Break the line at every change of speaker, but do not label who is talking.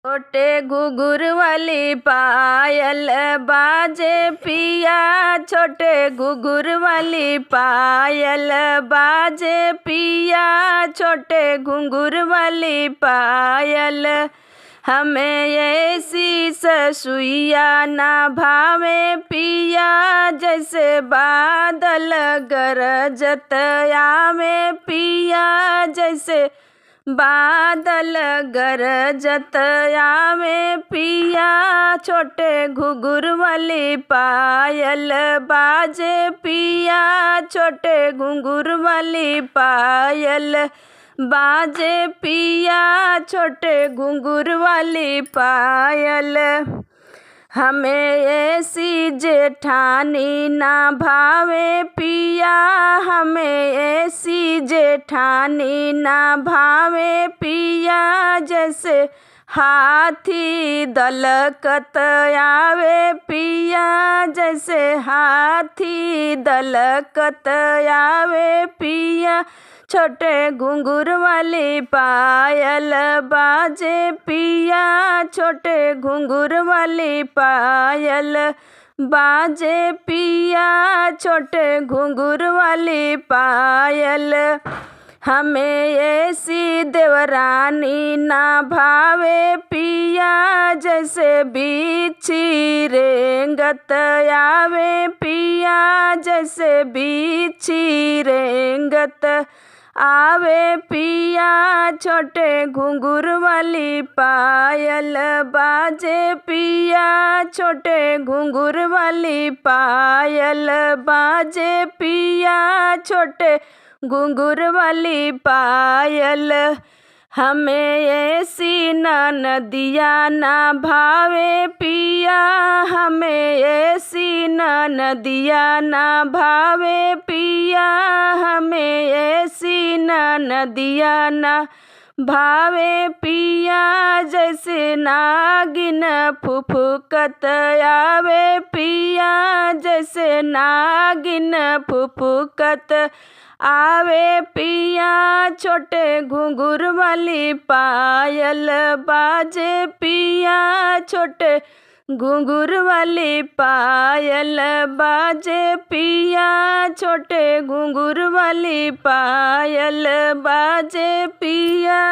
छोटे घुंघरू वाली पायल बाजे पिया, छोटे घुंघरू वाली पायल बाजे पिया, छोटे घुंघरू वाली पायल। हमें ऐसी ससुइया ना भावे पिया, जैसे बादल गरजत आवे पिया, जैसे बादल गरजत आवे पिया। छोटे घुंघरू वाली पायल बाजे पिया, छोटे घुंघरू वाली पायल बाजे पिया, छोटे घुंघरू वाली पायल। हमें ऐसी जेठानी ना भावे पिया, हमें ऐसी जेठानी ना भावे पिया, जैसे हाथी दलकत आवे पिया, जैसे हाथी दलकत आवे पिया। छोटे घुंघरू वाली पायल बाजे पिया, छोटे घुंघरू वाली पायल बाजे पिया, छोटे घुंघरू वाली पायल। हमें ऐसी देवरानी ना भावे पिया, जैसे बिच्छी रेंगत आवे पिया, जैसे बिच्छी रेंगत आवे पिया। छोटे घुंघरू वाली पायल बाजे पिया, छोटे घुंघरू वाली पायल बाजे पिया, छोटे घुंघरू वाली पायल। हमें ऐसी नदिया ना भावे पिया, हमें ऐसी नदिया ना भावे पिया, हमें ऐसी नदिया ना भावे पिया, जैसे नागिन फुफुकत आवे पिया, जैसे नागिन फुफुकत आवे पिया। छोटे घुंघरू वाली पायल बाजे पिया, छोटे घुंघरू वाली पायल बाजे पिया, छोटे घुंघरू वाली पायल बाजे पिया।